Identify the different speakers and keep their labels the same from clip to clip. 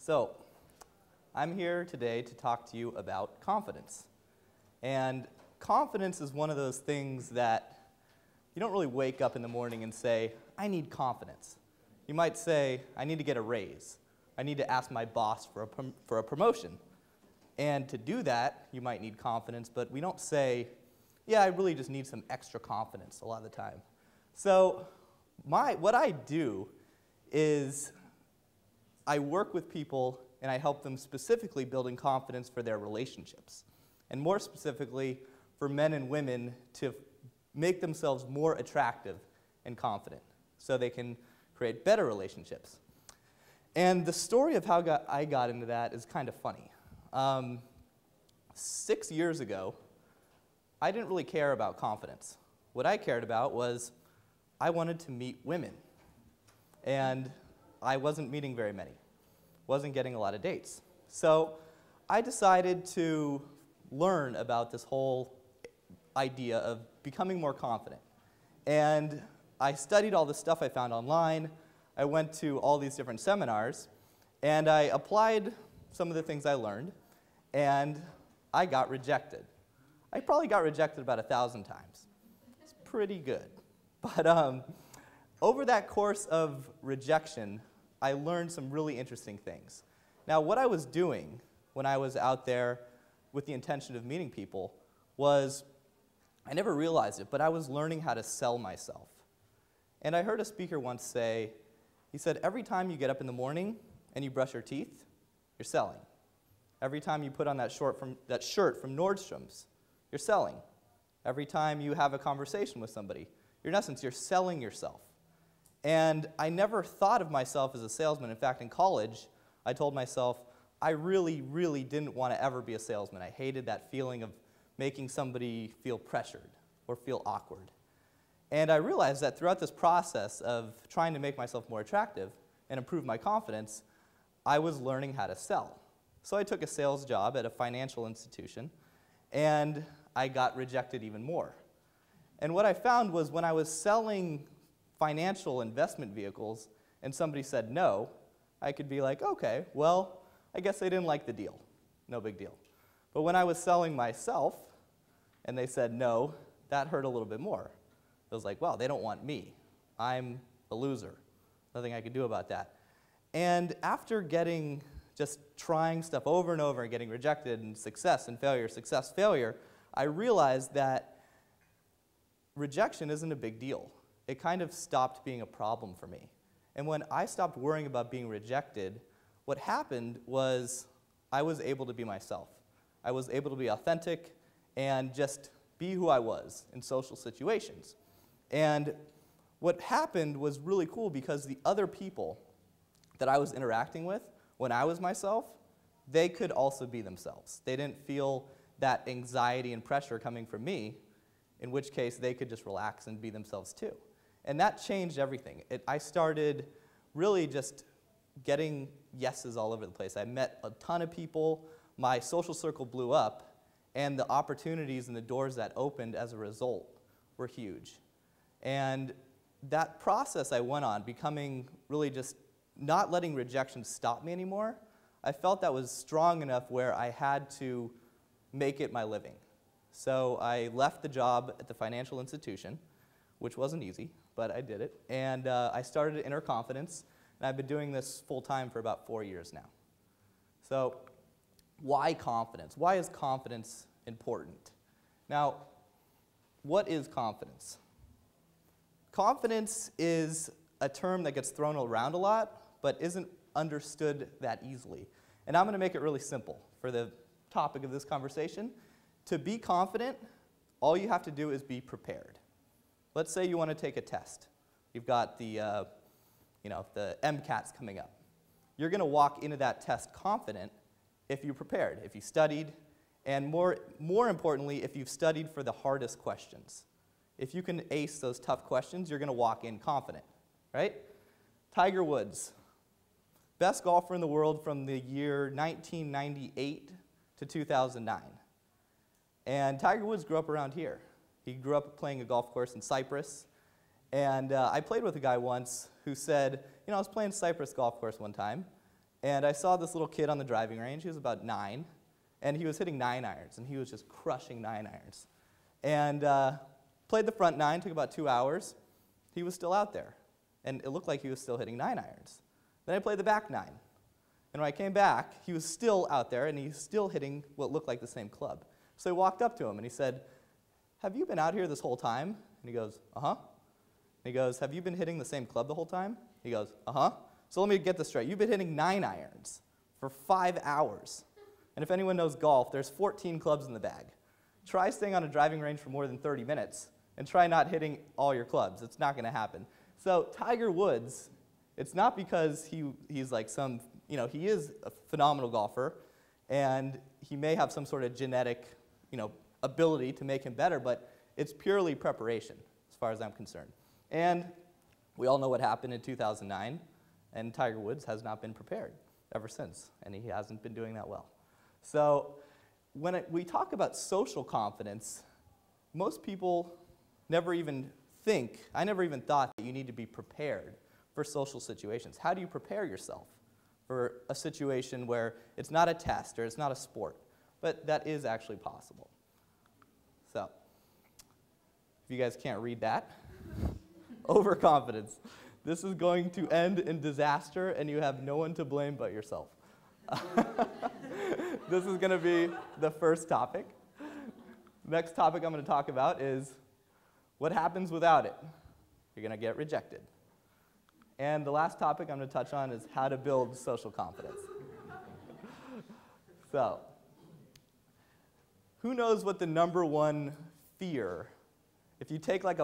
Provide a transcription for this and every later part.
Speaker 1: So, I'm here today to talk to you about confidence. And confidence is one of those things that you don't really wake up in the morning and say, I need confidence. You might say, I need to get a raise. I need to ask my boss for a promotion. And to do that, you might need confidence, but we don't say, yeah, I really just need some extra confidence a lot of the time. So what I do is I work with people and I help them specifically building confidence for their relationships. And more specifically, for men and women to make themselves more attractive and confident so they can create better relationships. And the story of how I got into that is kind of funny. 6 years ago, I didn't really care about confidence. What I cared about was I wanted to meet women. And I wasn't meeting very many. Wasn't getting a lot of dates. So I decided to learn about this whole idea of becoming more confident. And I studied all the stuff I found online. I went to all these different seminars, and I applied some of the things I learned, and I got rejected. I probably got rejected about 1,000 times. It's pretty good. But over that course of rejection, I learned some really interesting things. Now, what I was doing when I was out there with the intention of meeting people was, I never realized it, but I was learning how to sell myself. And I heard a speaker once say, he said, every time you get up in the morning and you brush your teeth, you're selling. Every time you put on that shirt from Nordstrom's, you're selling. Every time you have a conversation with somebody, in essence, you're selling yourself. And I never thought of myself as a salesman. In fact, in college, I told myself I really, really didn't want to ever be a salesman. I hated that feeling of making somebody feel pressured or feel awkward. And I realized that throughout this process of trying to make myself more attractive and improve my confidence, I was learning how to sell. So I took a sales job at a financial institution, and I got rejected even more. And what I found was when I was selling financial investment vehicles and somebody said no, I could be like, okay, well, I guess they didn't like the deal. No big deal. But when I was selling myself and they said no, that hurt a little bit more. It was like, wow, they don't want me. I'm a loser. Nothing I could do about that. And after just trying stuff over and over and getting rejected and success, failure, I realized that rejection isn't a big deal. It kind of stopped being a problem for me. And when I stopped worrying about being rejected, what happened was I was able to be myself. I was able to be authentic and just be who I was in social situations. And what happened was really cool because the other people that I was interacting with when I was myself, they could also be themselves. They didn't feel that anxiety and pressure coming from me, in which case they could just relax and be themselves too. And that changed everything. I started really just getting yeses all over the place. I met a ton of people, my social circle blew up, and the opportunities and the doors that opened as a result were huge. And that process I went on, becoming really just not letting rejection stop me anymore, I felt that was strong enough where I had to make it my living. So I left the job at the financial institution, which wasn't easy, but I did it. And I started Inner Confidence, and I've been doing this full-time for about 4 years now. So why confidence? Why is confidence important? Now, what is confidence? Confidence is a term that gets thrown around a lot, but isn't understood that easily. And I'm going to make it really simple for the topic of this conversation. To be confident, all you have to do is be prepared. Let's say you want to take a test. You've got the MCATs coming up. You're going to walk into that test confident if you prepared, if you studied, and more importantly, if you've studied for the hardest questions. If you can ace those tough questions, you're going to walk in confident, right? Tiger Woods, best golfer in the world from the year 1998 to 2009. And Tiger Woods grew up around here. He grew up playing a golf course in Cyprus. And I played with a guy once who said, I was playing Cyprus golf course one time, And I saw this little kid on the driving range. He was about 9, and he was hitting 9-irons, and he was just crushing 9-irons. And played the front 9, took about 2 hours. He was still out there, and it looked like he was still hitting 9-irons. Then I played the back 9. And when I came back, he was still out there, and he's still hitting what looked like the same club. So I walked up to him, and he said, "Have you been out here this whole time?" And he goes, "Uh-huh." And he goes, "Have you been hitting the same club the whole time?" He goes, "Uh-huh." So let me get this straight. You've been hitting 9-irons for 5 hours. And if anyone knows golf, there's 14 clubs in the bag. Try staying on a driving range for more than 30 minutes, and try not hitting all your clubs. It's not going to happen. So Tiger Woods, it's not because he's like some, he is a phenomenal golfer, and he may have some sort of genetic, ability to make him better, but it's purely preparation, as far as I'm concerned. And we all know what happened in 2009, and Tiger Woods has not been prepared ever since, and he hasn't been doing that well. So when we talk about social confidence, most people never even think, I never even thought that you need to be prepared for social situations. How do you prepare yourself for a situation where it's not a test or it's not a sport? But that is actually possible. So, if you guys can't read that, overconfidence. This is going to end in disaster, and you have no one to blame but yourself. This is going to be the first topic. Next topic I'm going to talk about is what happens without it. You're going to get rejected. And the last topic I'm going to touch on is how to build social confidence. So, who knows what the number one fear, if you take like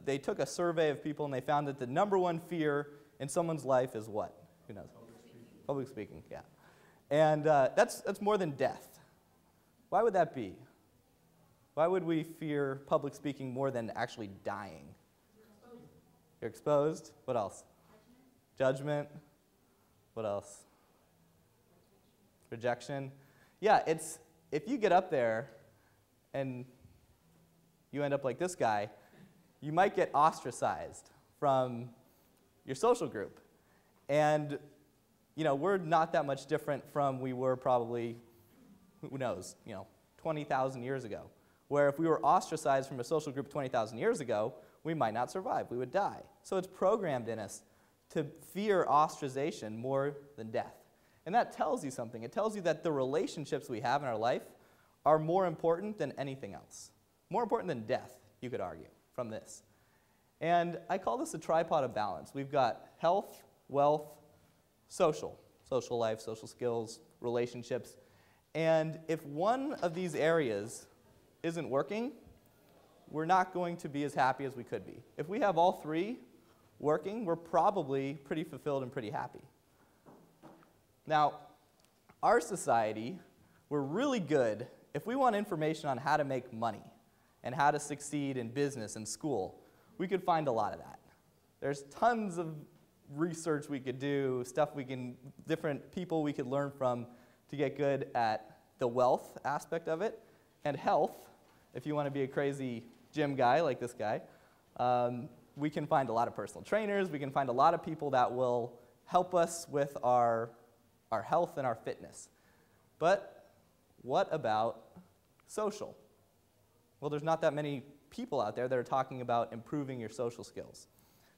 Speaker 1: they took a survey of people and they found that the number one fear in someone's life is what? Who knows? Public speaking, yeah. And that's more than death. Why would that be? Why would we fear public speaking more than actually dying? You're exposed. What else? Judgment. What else? Rejection. Yeah, it's if you get up there and you end up like this guy, you might get ostracized from your social group. And we're not that much different from we were probably, who knows, 20,000 years ago. Where if we were ostracized from a social group 20,000 years ago, we might not survive. We would die. So it's programmed in us to fear ostracization more than death. And that tells you something. It tells you that the relationships we have in our life are more important than anything else. More important than death, you could argue, from this. And I call this a tripod of balance. We've got health, wealth, social life, social skills, relationships. And if one of these areas isn't working, we're not going to be as happy as we could be. If we have all three working, we're probably pretty fulfilled and pretty happy. Now, our society, we're really good if we want information on how to make money and how to succeed in business and school. We could find a lot of that. There's tons of research we could do, different people we could learn from to get good at the wealth aspect of it. And health, if you want to be a crazy gym guy like this guy, we can find a lot of personal trainers. We can find a lot of people that will help us with our health and our fitness. But what about social? Well, there's not that many people out there that are talking about improving your social skills.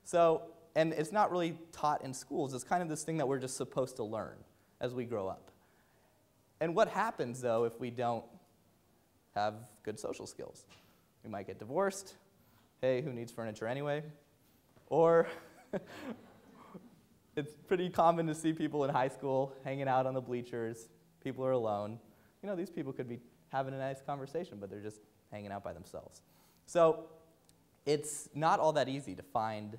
Speaker 1: So, and it's not really taught in schools. It's kind of this thing that we're just supposed to learn as we grow up. And what happens, though, if we don't have good social skills? We might get divorced. Hey, who needs furniture anyway? Or it's pretty common to see people in high school hanging out on the bleachers. People are alone. These people could be having a nice conversation, but they're just hanging out by themselves. So it's not all that easy to find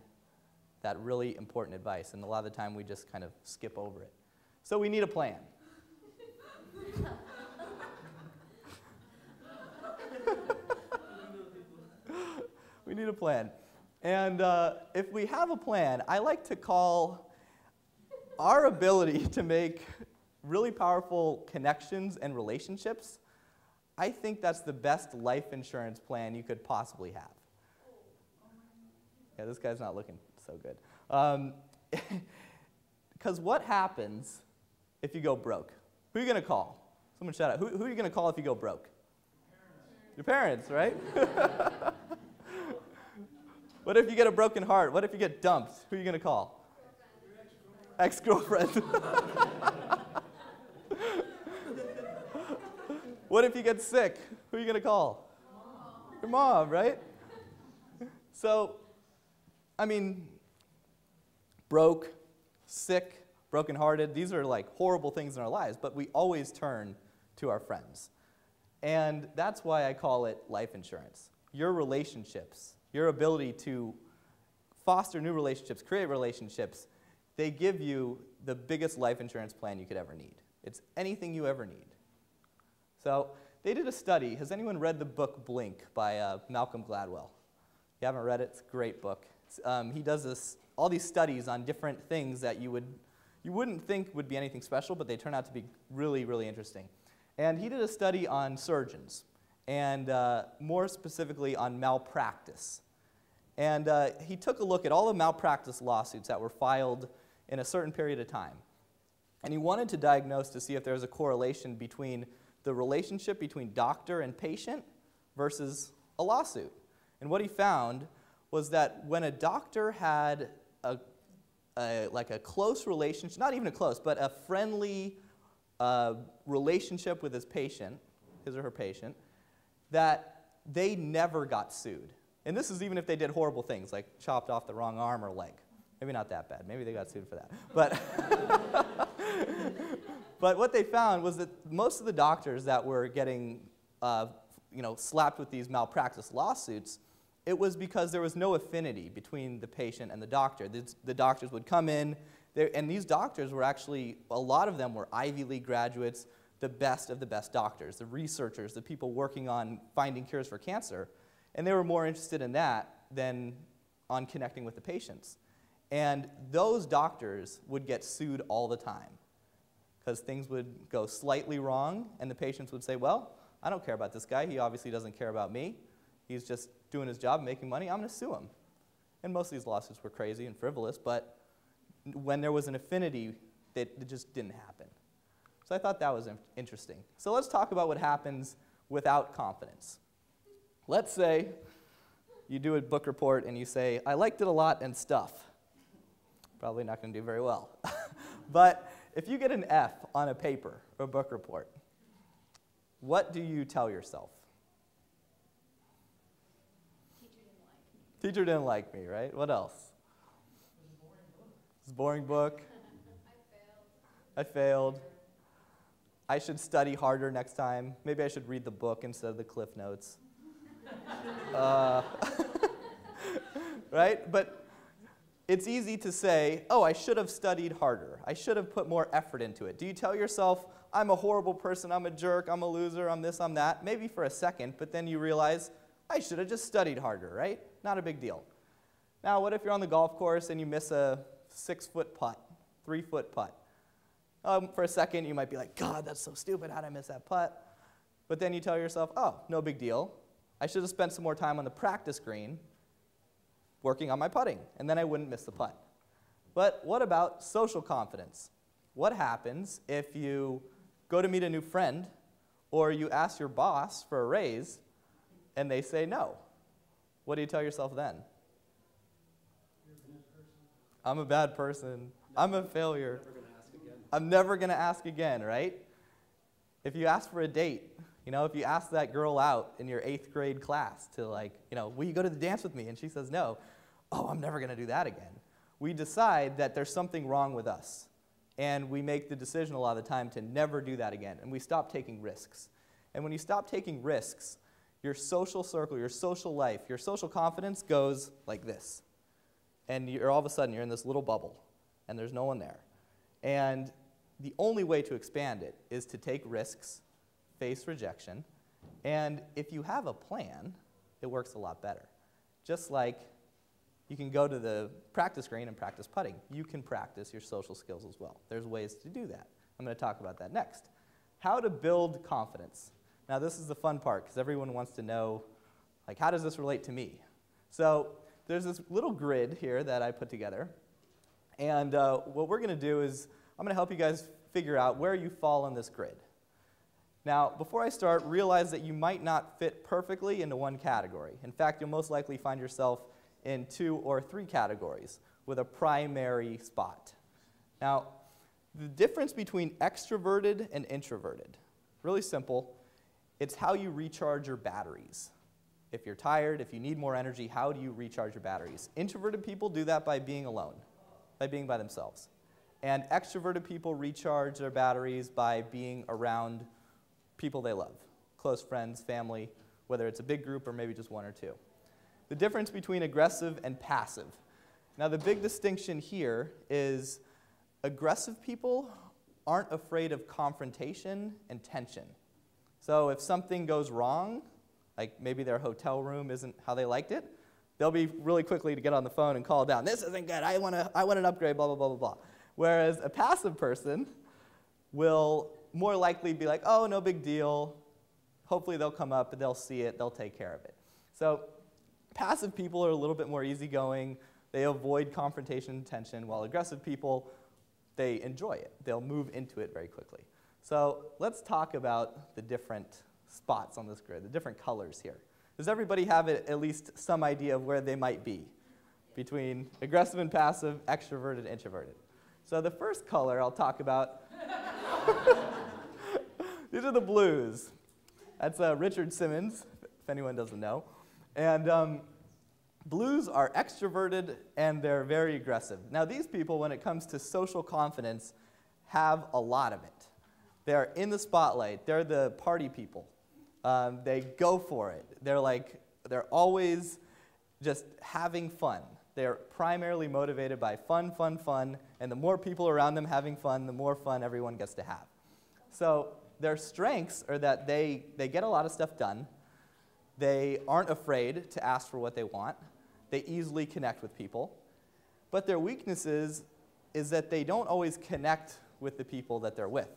Speaker 1: that really important advice, and a lot of the time we just kind of skip over it. So we need a plan. We need a plan. And if we have a plan, I like to call our ability to make really powerful connections and relationships, I think that's the best life insurance plan you could possibly have. Yeah, this guy's not looking so good. Because what happens if you go broke? Who are you going to call? Someone shout out. Who are you going to call if you go broke? Your parents, right? What if you get a broken heart? What if you get dumped? Who are you going to call? Ex-girlfriend. What if you get sick? Who are you going to call? Your mom, right? So, I mean, broke, sick, brokenhearted, these are like horrible things in our lives, but we always turn to our friends. And that's why I call it life insurance. Your relationships, your ability to foster new relationships, create relationships, they give you the biggest life insurance plan you could ever need. It's anything you ever need. So they did a study. Has anyone read the book Blink by Malcolm Gladwell? If you haven't read it, it's a great book. He does all these studies on different things that you wouldn't think would be anything special, but they turn out to be really, really interesting. And he did a study on surgeons, and more specifically on malpractice. And he took a look at all the malpractice lawsuits that were filed in a certain period of time. And he wanted to diagnose to see if there was a correlation between the relationship between doctor and patient versus a lawsuit. And what he found was that when a doctor had like a close relationship, not even a close, but a friendly relationship with his patient, his or her patient, that they never got sued. And this is even if they did horrible things, like chopped off the wrong arm or leg. Maybe not that bad. Maybe they got sued for that. But, but what they found was that most of the doctors that were getting slapped with these malpractice lawsuits, it was because there was no affinity between the patient and the doctor. The doctors would come in, and these doctors were actually, a lot of them were Ivy League graduates, the best of the best doctors, the researchers, the people working on finding cures for cancer. And they were more interested in that than on connecting with the patients. And those doctors would get sued all the time because things would go slightly wrong, and the patients would say, well, I don't care about this guy. He obviously doesn't care about me. He's just doing his job, making money. I'm going to sue him. And most of these lawsuits were crazy and frivolous, but when there was an affinity, it just didn't happen. So I thought that was interesting. So let's talk about what happens without confidence. Let's say you do a book report and you say, I liked it a lot and stuff. Probably not going to do very well. But if you get an F on a paper or book report, what do you tell yourself? Teacher didn't like me, right? What else? It's a boring book. I failed. I should study harder next time. Maybe I should read the book instead of the Cliff Notes. Right? But it's easy to say, oh, I should have studied harder. I should have put more effort into it. Do you tell yourself, I'm a horrible person, I'm a jerk, I'm a loser, I'm this, I'm that? Maybe for a second, but then you realize, I should have just studied harder, right? Not a big deal. Now, what if you're on the golf course and you miss a 6-foot putt, 3-foot putt? For a second, you might be like, God, that's so stupid. How did I miss that putt? But then you tell yourself, oh, no big deal. I should have spent some more time on the practice green working on my putting, and then I wouldn't miss the putt. But what about social confidence? What happens if you go to meet a new friend or you ask your boss for a raise and they say no? What do you tell yourself then? I'm a bad person. I'm a failure. I'm never going to ask again, right? If you ask for a date, if you ask that girl out in your 8th grade class to will you go to the dance with me? And she says no. Oh, I'm never going to do that again. We decide that there's something wrong with us. And we make the decision a lot of the time to never do that again. And we stop taking risks. And when you stop taking risks, your social circle, your social life, your social confidence goes like this. And all of a sudden, you're in this little bubble, and there's no one there. And the only way to expand it is to take risks, face rejection, and if you have a plan, it works a lot better. Just like you can go to the practice green and practice putting. You can practice your social skills as well. There's ways to do that. I'm going to talk about that next. How to build confidence. Now, this is the fun part, because everyone wants to know, how does this relate to me? So there's this little grid here that I put together, and what we're going to do is I'm going to help you guys figure out where you fall on this grid. Now, before I start, realize that you might not fit perfectly into one category. In fact, you'll most likely find yourself in 2 or 3 categories with a primary spot. Now, the difference between extroverted and introverted, really simple. It's how you recharge your batteries. If you're tired, if you need more energy, how do you recharge your batteries? Introverted people do that by being alone, by being by themselves. And extroverted people recharge their batteries by being around people they love, close friends, family, whether it's a big group or maybe just 1 or 2. The difference between aggressive and passive. Now, the big distinction here is aggressive people aren't afraid of confrontation and tension. So if something goes wrong, like maybe their hotel room isn't how they liked it, they'll be really quickly to get on the phone and call down, this isn't good, I want an upgrade, blah, blah, blah, blah, blah. Whereas a passive person will more likely be like, oh, no big deal. Hopefully they'll come up, and they'll see it, they'll take care of it. So passive people are a little bit more easygoing. They avoid confrontation and tension, while aggressive people, they enjoy it. They'll move into it very quickly. So let's talk about the different spots on this grid, the different colors here. Does everybody have at least some idea of where they might be between aggressive and passive, extroverted, introverted? So the first color I'll talk about, these are the blues. That's Richard Simmons, if anyone doesn't know. And blues are extroverted and they're very aggressive. Now these people, when it comes to social confidence, have a lot of it. They're in the spotlight. They're the party people. They go for it. They're always just having fun. They're primarily motivated by fun, fun, fun, and the more people around them having fun, the more fun everyone gets to have. So their strengths are that they get a lot of stuff done. They aren't afraid to ask for what they want. They easily connect with people. But their weaknesses is that they don't always connect with the people that they're with.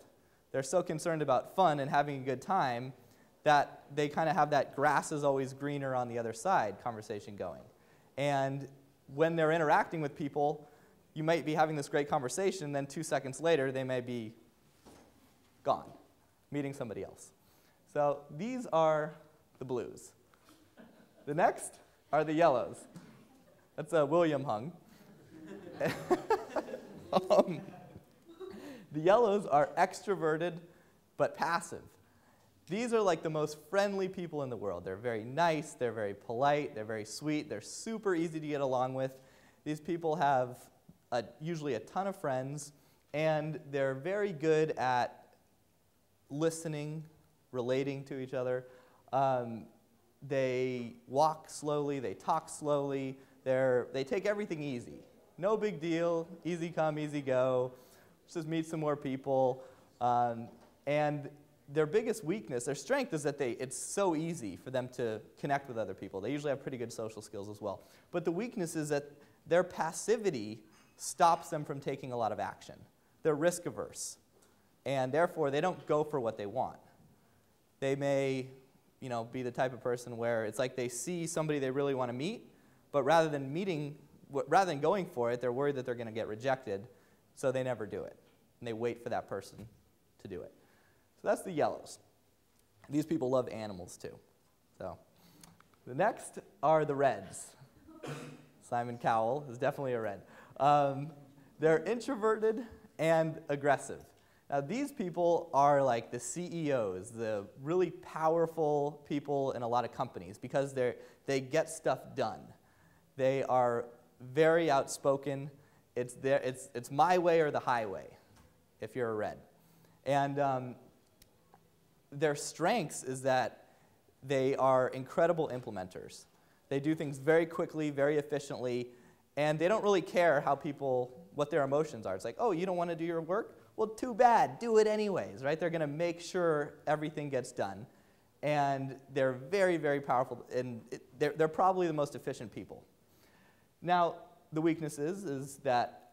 Speaker 1: They're so concerned about fun and having a good time that they kind of have that grass is always greener on the other side conversation going. And when they're interacting with people, you might be having this great conversation, then 2 seconds later, they may be gone, meeting somebody else. So these are the blues. The next are the yellows. That's William Hung. The yellows are extroverted but passive. These are like the most friendly people in the world. They're very nice, they're very polite, they're very sweet, they're super easy to get along with. These people have usually a ton of friends, and they're very good at listening, relating to each other. They walk slowly, they talk slowly, they take everything easy. No big deal, easy come, easy go. Let's just meet some more people. And their biggest weakness, their strength is that it's so easy for them to connect with other people. They usually have pretty good social skills as well. But the weakness is that their passivity stops them from taking a lot of action. They're risk averse, and therefore they don't go for what they want. They may, be the type of person where it's like they see somebody they really want to meet, but rather than going for it, they're worried that they're going to get rejected, so they never do it. And they wait for that person to do it. So that's the yellows. These people love animals too. So the next are the reds. Simon Cowell is definitely a red. They're introverted and aggressive. Now these people are like the CEOs, the really powerful people in a lot of companies because they get stuff done. They are very outspoken. It's my way or the highway if you're a red. And their strengths is that they are incredible implementers. They do things very quickly, very efficiently, and they don't really care what their emotions are. It's like, oh, you don't want to do your work? Well, too bad. Do it anyways, right? They're going to make sure everything gets done. And they're very, very powerful, and they're probably the most efficient people. Now, the weakness is that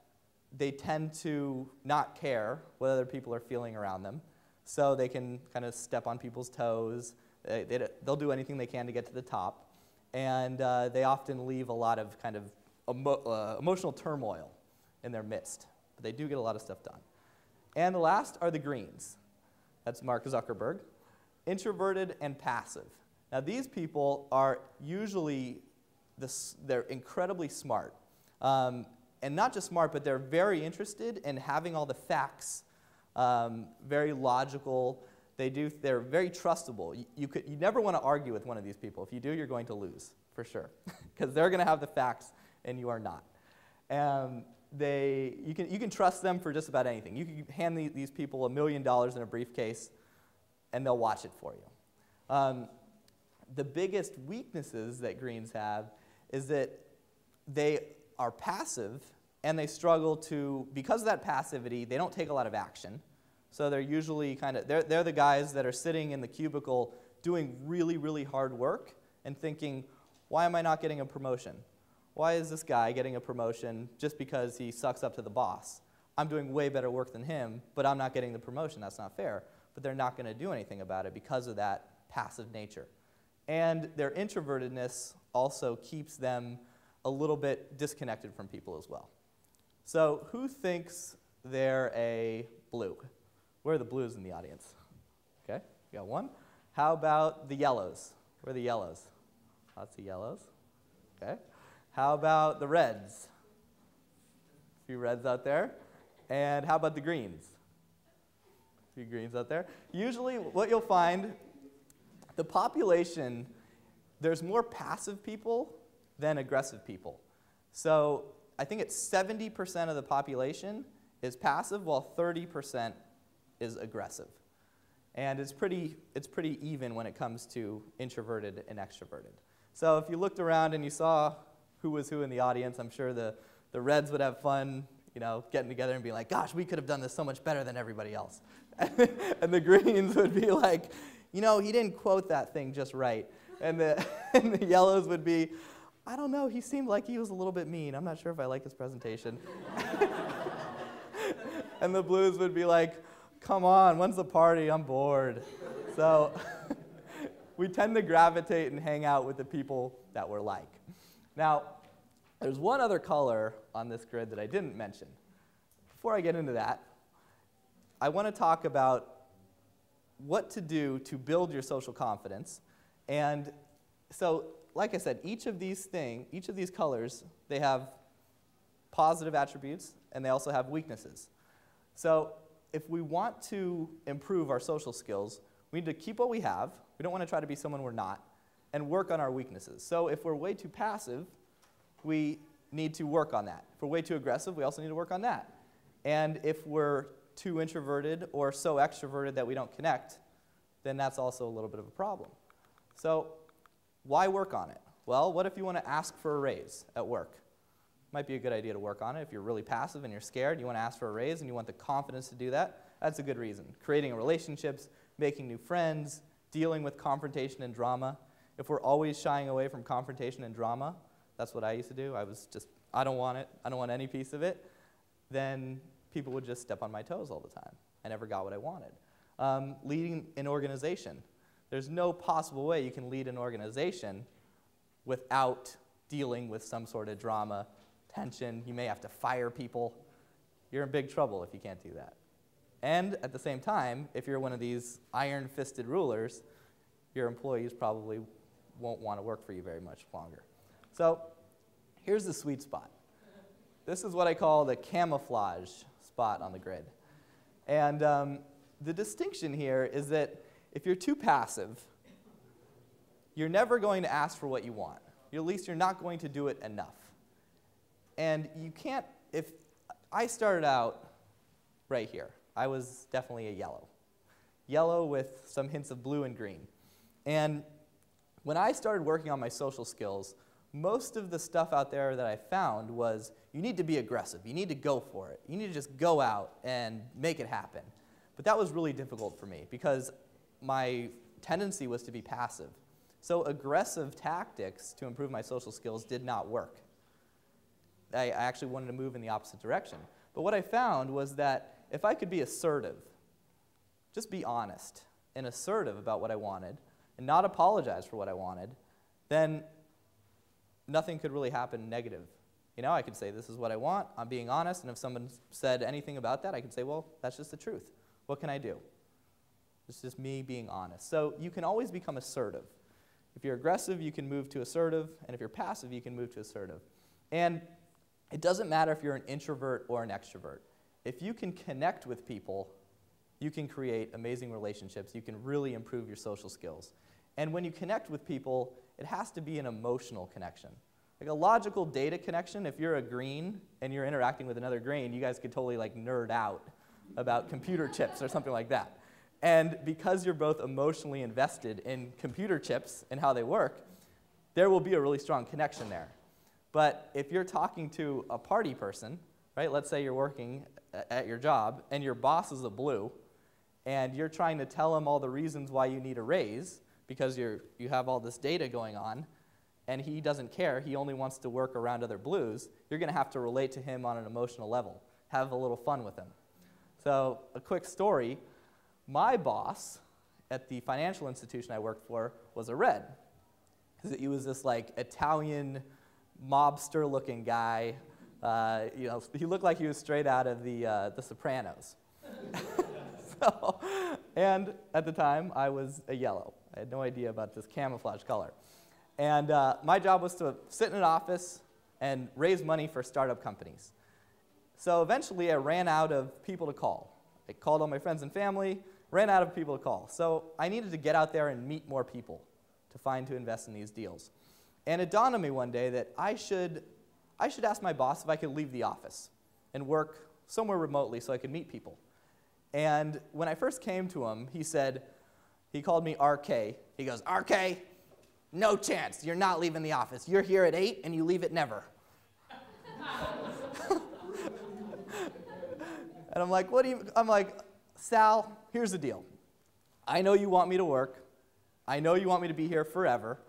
Speaker 1: they tend to not care what other people are feeling around them. So they can kind of step on people's toes. They'll do anything they can to get to the top. And they often leave a lot of kind of emotional turmoil in their midst. But they do get a lot of stuff done. And the last are the greens. That's Mark Zuckerberg. Introverted and passive. Now these people are usually, they're incredibly smart. And not just smart, but they're very interested in having all the facts, very logical. They're very trustable. You never want to argue with one of these people. If you do, you're going to lose, for sure. Because they're going to have the facts, and you are not. You can trust them for just about anything. You can hand these people $1 million in a briefcase, and they'll watch it for you. The biggest weaknesses that greens have is that they are passive, and they struggle to, because of that passivity, they don't take a lot of action. So they're usually they're the guys that are sitting in the cubicle doing really, really hard work and thinking, why am I not getting a promotion? Why is this guy getting a promotion just because he sucks up to the boss? I'm doing way better work than him, but I'm not getting the promotion. That's not fair. But they're not going to do anything about it because of that passive nature. And their introvertedness also keeps them a little bit disconnected from people as well. So who thinks they're a blue? Where are the blues in the audience? Okay, we got one. How about the yellows? Where are the yellows? Lots of yellows. Okay. How about the reds? A few reds out there. And how about the greens? A few greens out there. Usually what you'll find, the population, there's more passive people than aggressive people. So I think it's 70% of the population is passive, while 30% is aggressive. And it's pretty even when it comes to introverted and extroverted. So if you looked around and you saw who was who in the audience, I'm sure the reds would have fun, getting together and being like, gosh, we could have done this so much better than everybody else. And the greens would be like, he didn't quote that thing just right. And the yellows would be, I don't know, he seemed like he was a little bit mean. I'm not sure if I like his presentation. And the blues would be like, come on, when's the party? I'm bored. So we tend to gravitate and hang out with the people that we're like. Now, there's one other color on this grid that I didn't mention. Before I get into that, I want to talk about what to do to build your social confidence. And so, like I said, each of these colors, they have positive attributes, and they also have weaknesses. So if we want to improve our social skills, we need to keep what we have. We don't want to try to be someone we're not, and work on our weaknesses. So if we're way too passive, we need to work on that. If we're way too aggressive, we also need to work on that. And if we're too introverted or so extroverted that we don't connect, then that's also a little bit of a problem. So why work on it? Well, what if you want to ask for a raise at work? Might be a good idea to work on it. If you're really passive and you're scared, you want to ask for a raise and you want the confidence to do that, that's a good reason. Creating relationships, making new friends, dealing with confrontation and drama. If we're always shying away from confrontation and drama, that's what I used to do. I don't want it. I don't want any piece of it. Then people would just step on my toes all the time. I never got what I wanted. Leading an organization. There's no possible way you can lead an organization without dealing with some sort of drama, tension. You may have to fire people. You're in big trouble if you can't do that. And at the same time, if you're one of these iron-fisted rulers, your employees probably won't want to work for you very much longer. So here's the sweet spot. This is what I call the camouflage spot on the grid. And the distinction here is that if you're too passive, you're never going to ask for what you want. At least you're not going to do it enough. And you can't, if I started out right here, I was definitely a yellow. Yellow with some hints of blue and green. And when I started working on my social skills, most of the stuff out there that I found was you need to be aggressive. You need to go for it. You need to just go out and make it happen. But that was really difficult for me because my tendency was to be passive. So aggressive tactics to improve my social skills did not work. I actually wanted to move in the opposite direction. But what I found was that if I could be assertive, just be honest and assertive about what I wanted, and not apologize for what I wanted, then nothing could really happen negative You know, I could say, this is what I want, I'm being honest, and if someone said anything about that, I could say, well, that's just the truth. What can I do? It's just me being honest. So you can always become assertive. If you're aggressive, you can move to assertive, and if you're passive, you can move to assertive. And it doesn't matter if you're an introvert or an extrovert. If you can connect with people, you can create amazing relationships. You can really improve your social skills. And when you connect with people, it has to be an emotional connection. Like a logical data connection, if you're a green and you're interacting with another green, you guys could totally like nerd out about computer chips or something like that. And because you're both emotionally invested in computer chips and how they work, there will be a really strong connection there. But if you're talking to a party person, right, let's say you're working at your job and your boss is a blue, and you're trying to tell him all the reasons why you need a raise because you have all this data going on, and he doesn't care, he only wants to work around other blues, you're going to have to relate to him on an emotional level, have a little fun with him. So a quick story, my boss at the financial institution I worked for was a red. He was this like Italian mobster-looking guy. You know, he looked like he was straight out of the Sopranos. And at the time, I was a yellow. I had no idea about this camouflage color. And my job was to sit in an office and raise money for startup companies. So eventually, I ran out of people to call. I called all my friends and family, ran out of people to call. So I needed to get out there and meet more people to invest in these deals. And it dawned on me one day that I should ask my boss if I could leave the office and work somewhere remotely so I could meet people. And when I first came to him, he called me RK. He goes, RK, no chance. You're not leaving the office. You're here at 8 and you leave at never. And I'm like, I'm like, Sal, here's the deal. I know you want me to work. I know you want me to be here forever.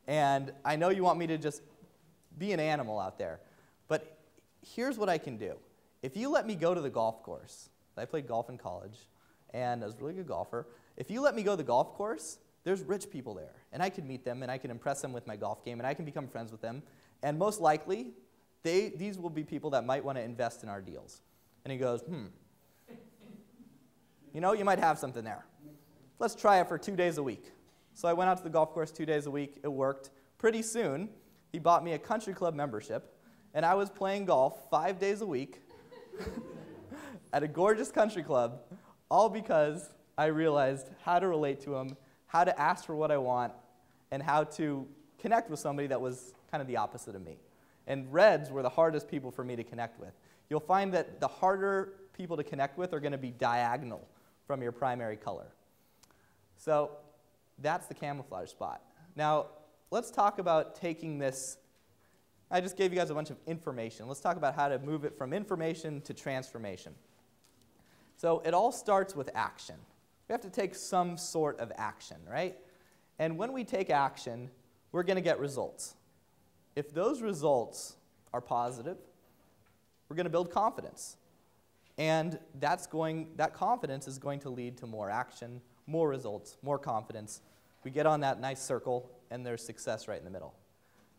Speaker 1: And I know you want me to just be an animal out there. But here's what I can do. If you let me go to the golf course, I played golf in college, and I was a really good golfer. If you let me go to the golf course, there's rich people there. And I can meet them, and I can impress them with my golf game, and I can become friends with them. And most likely, these will be people that might want to invest in our deals. And he goes, you know, you might have something there. Let's try it for 2 days a week. So I went out to the golf course 2 days a week. It worked. Pretty soon, he bought me a country club membership, and I was playing golf 5 days a week at a gorgeous country club, all because I realized how to relate to him, how to ask for what I want, and how to connect with somebody that was kind of the opposite of me. And reds were the hardest people for me to connect with. You'll find that the harder people to connect with are going to be diagonal from your primary color. So that's the camouflage spot. Now, let's talk about taking this. I just gave you guys a bunch of information. Let's talk about how to move it from information to transformation. So it all starts with action. We have to take some sort of action, right? And when we take action, we're going to get results. If those results are positive, we're going to build confidence. And that confidence is going to lead to more action, more results, more confidence. We get on that nice circle, and there's success right in the middle.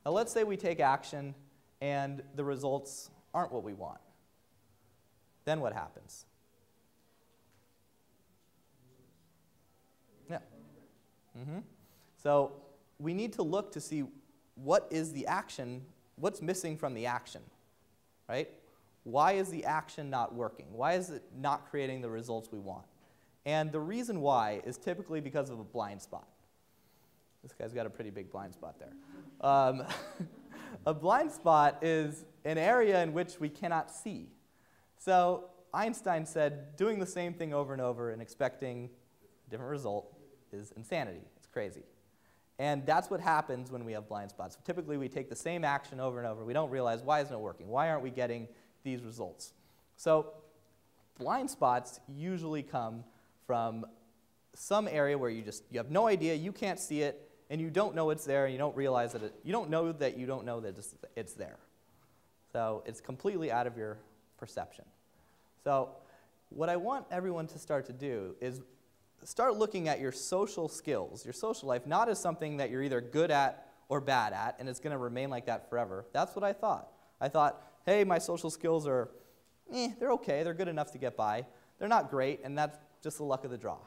Speaker 1: Now let's say we take action, and the results aren't what we want. Then what happens? Yeah. So we need to look to see what is the action, what's missing from the action, right? Why is the action not working? Why is it not creating the results we want? And the reason why is typically because of a blind spot. This guy's got a pretty big blind spot there. A blind spot is an area in which we cannot see. So Einstein said doing the same thing over and over and expecting a different result is insanity. It's crazy. And that's what happens when we have blind spots. Typically, we take the same action over and over. We don't realize, why isn't it working? Why aren't we getting these results? So blind spots usually come from some area where you have no idea, you can't see it, and you don't know it's there, and you don't realize that you don't know that it's there. So it's completely out of your perception. So what I want everyone to start to do is start looking at your social skills, your social life, not as something that you're either good at or bad at, and it's going to remain like that forever. That's what I thought. I thought, hey, my social skills are, they're okay, they're good enough to get by. They're not great, and that's just the luck of the draw.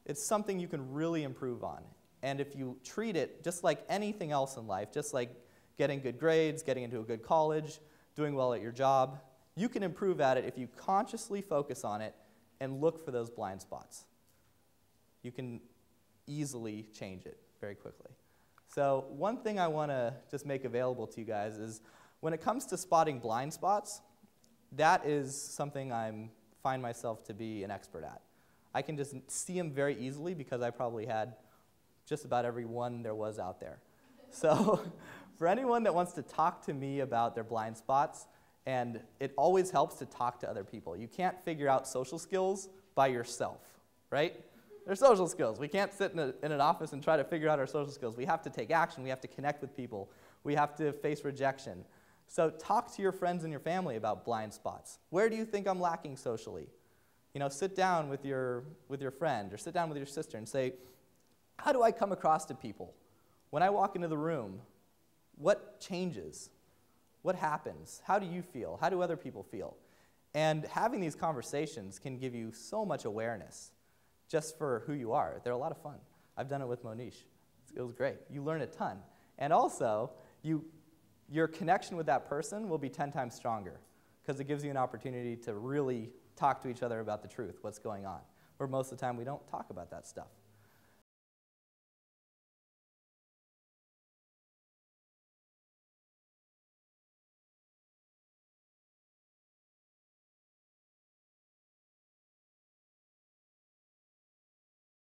Speaker 1: It's something you can really improve on. And if you treat it just like anything else in life, just like getting good grades, getting into a good college, doing well at your job, you can improve at it if you consciously focus on it and look for those blind spots. You can easily change it very quickly. So one thing I want to just make available to you guys is when it comes to spotting blind spots, that is something I find myself to be an expert at. I can just see them very easily because I probably had just about every one there was out there. So for anyone that wants to talk to me about their blind spots, and it always helps to talk to other people. You can't figure out social skills by yourself, right? They're social skills. We can't sit in an office and try to figure out our social skills. We have to take action. We have to connect with people. We have to face rejection. So talk to your friends and your family about blind spots. Where do you think I'm lacking socially? You know, sit down with your friend or sit down with your sister and say, how do I come across to people? When I walk into the room, what changes? What happens? How do you feel? How do other people feel? And having these conversations can give you so much awareness just for who you are. They're a lot of fun. I've done it with Monish. It was great. You learn a ton. And also, your connection with that person will be 10 times stronger because it gives you an opportunity to really talk to each other about the truth, what's going on, where most of the time we don't talk about that stuff.